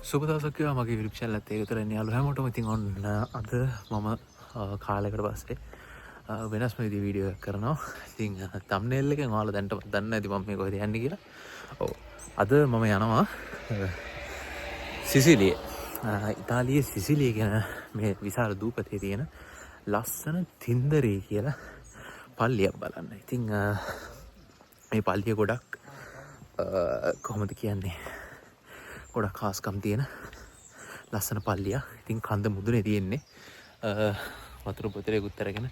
සුබ දවසක් වේවා මගේ YouTube channel එකත් ඒක විතරයි යාළුවෝ හැමෝටම. ඉතින් ඔන්න අද මම කාලයකට පස්සේ වෙනස්ම විදිහේ වීඩියෝ එකක් කරනවා. ඉතින් thumbnail එකෙන් ඔයාලා දැන්ට දන්නේ නැති මම මේ කොහෙද යන්නේ කියලා. ඔව්. අද මම යනවා සිසිලිය. ඉතාලියේ සිසිලිය කියන මේ විශාල දූපතේ තියෙන ලස්සන තින්දරේ කියලා පල්ලියක් බලන්න. ඉතින් මේ පල්ලිය ගොඩක් කොහොමද කියන්නේ ගොඩක් ખાස්කම් තියෙන ලස්සන පල්ලියක්. ඉතින් කන්ද මුදුනේ තියෙන්නේ. වතුර පොතරේකුත් අරගෙන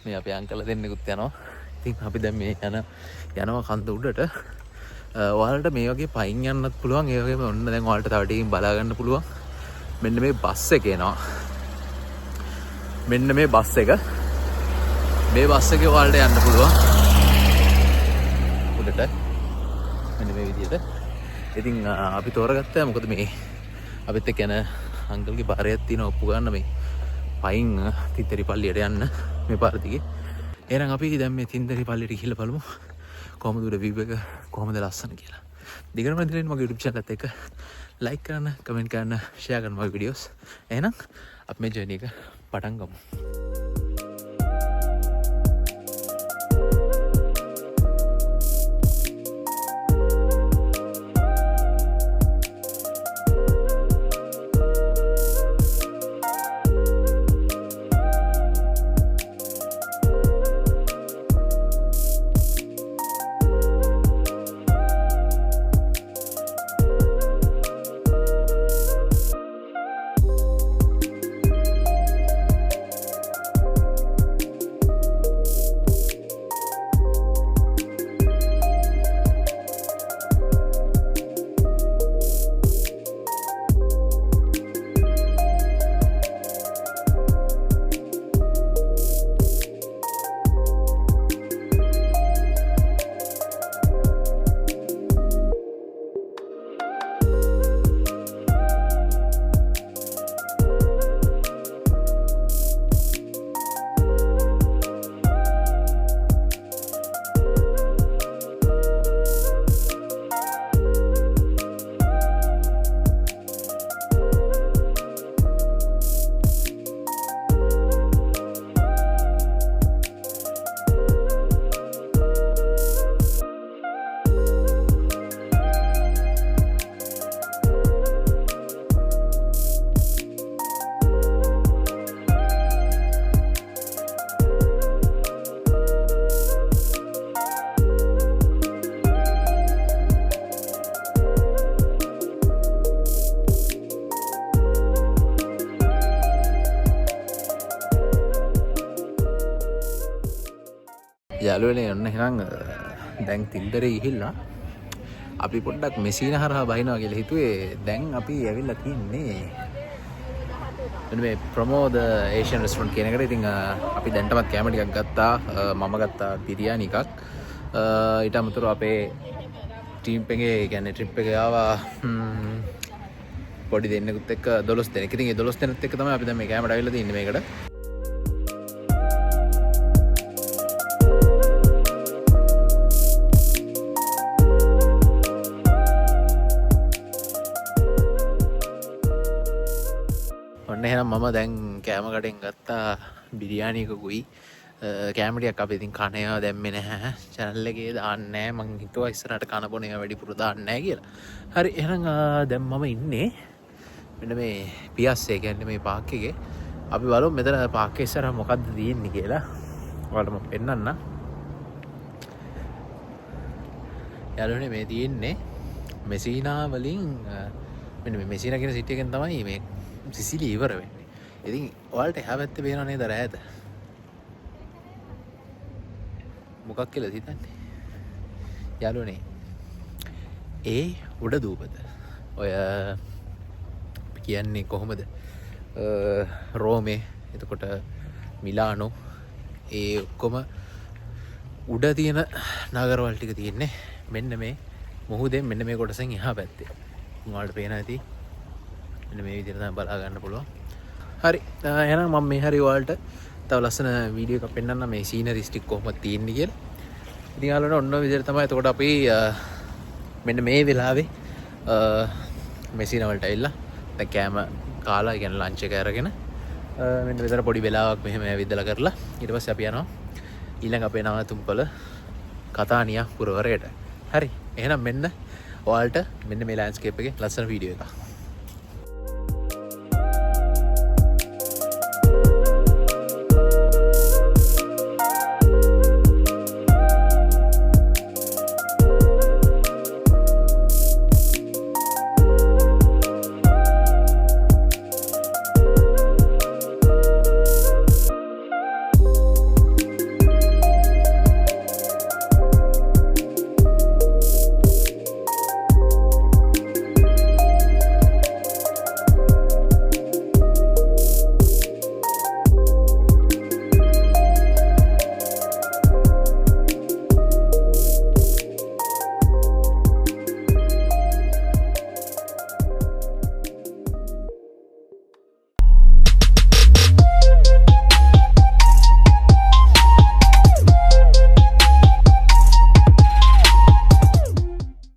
මේ අපේ අංකලා දෙන්නෙකුත් යනවා. ඉතින් අපි දැන් මේ යනවා කන්ද උඩට. ඔයාලට මේ වගේ පයින් යන්නත් පුළුවන්. ඒ වගේම ඔන්න දැන් ඔයාලට තව ටිකකින් බලා ගන්න පුළුවන්. මෙන්න මේ බස් එක එනවා. මෙන්න මේ බස් එක. මේ බස් එකේ ඔයාලට යන්න පුළුවන්. උඩට. මෙන්න මේ විදිහට. ඉතින් අපි තෝරගත්තා මොකද මේ අපිත් එක්ක යන අංකල්ගේ බාරයක් තියෙන ඔප්පු ගන්න මේ පයින් තින්තරි පල්ලියට යන්න මේ පාර දිගේ. එහෙනම් අපි දැන් මේ තින්තරි පල්ලියට ගිහිල්ලා බලමු කොහොමද උඩ view එක කොහොමද ලස්සන කියලා. දිගටම ඉඳලා මගේ YouTube channel එකත් එක්ක like කරන්න, comment කරන්න, share කරන්න මගේ videos. එහෙනම් අපි මේ journey එක පටන් ගමු. යාළුවනේ ඔන්න එහෙනම් දැන් තින්දරේ ගිහිල්ලා අපි පොඩ්ඩක් මෙසීන හරහා බහිනවා කියලා හිතුවේ. දැන් අපි ඇවිල්ලා තින්නේ මෙන්න මේ ප්‍රමෝද ඒෂියන් රෙස්ටොරන්ට් කියන එකට. ඉතින් අපි දැන්ටමත් කැම ටිකක් ගත්තා. මම ගත්තා බිරියානි එකක්. ඊට අමතරව අපේ ටීම් එකේ කියන්නේ ට්‍රිප් එකේ ආවා පොඩි දෙන්නෙකුත් එක්ක 12 දෙනෙක්. ඉතින් ඒ 12 දෙනෙක් එක්ක තමයි අපි දැන් මේ කැමරට ඇවිල්ලා තින්නේ මේකට. එහෙනම් මම දැන් කෑම කඩෙන් ගත්තා බිරියානි එකකුයි කෑම ටිකක් අපි ඉතින් කන ඒවා දැම්මේ නැහැ. channel එකේ දාන්නේ නැහැ. මං හිතුවා ඉස්සරහට කන බොන ඒවා වැඩිපුර දාන්නේ නැහැ කියලා. හරි එහෙනම් දැන් මම ඉන්නේ මෙන්න මේ පියස්සේ කියන්නේ මේ පාක් එකේ. අපි බලමු මෙතන පාක් එකේ ඉස්සරහ මොකද්ද තියෙන්නේ කියලා. ඔයාලට මම පෙන්නන්න. යාළුවනේ මේ තියෙන්නේ මෙසීනා වලින් මෙන්න මේ මෙසීනා කියන සිටි එකෙන් තමයි මේ සිසිලිය ඉවර වෙන්නේ. ඉතින් ඔයාලට එහා පැත්තේ පේනව නේද රෑත? මොකක් කියලාද හිතන්නේ? යාළුවනේ ඒ උඩ දූපත. ඔය කියන්නේ කොහොමද? රෝමේ එතකොට මිලානෝ ඒ ඔක්කොම උඩ තියෙන නගරවල් ටික තියෙන්නේ මෙන්න මේ මුහුදෙන් මෙන්න මේ කොටසෙන් එහා පැත්තේ. ඔයාලට පේනවා ඇති. මෙන්න මේ විදිහට තමයි බලා ගන්න පුළුවන්. හරි එහෙනම් මම මේ හරි ඔයාලට තව ලස්සන වීඩියෝ එකක් පෙන්නන්න මේ සීනරිස් ටික කොහොමද තියෙන්නේ කියලා. ඉතින් යාළුවනේ ඔන්න විදිහට තමයි. එතකොට අපි මෙන්න මේ වෙලාවේ මෙසීන වලට ඇවිල්ලා දැන් කෑම කාලා කියන ලන්ච් එක අරගෙන මෙන්න මෙතන පොඩි වෙලාවක් මෙහෙම ඇවිදලා කරලා ඊට පස්සේ අපි යනවා ඊළඟ අපේ නවතුම්පල කතානියා පුරවරයට. හරි. එහෙනම් මෙන්න ඔයාලට මෙන්න මේ ලෑන්ඩ්ස්කේප් එකේ ලස්සන වීඩියෝ එකක්.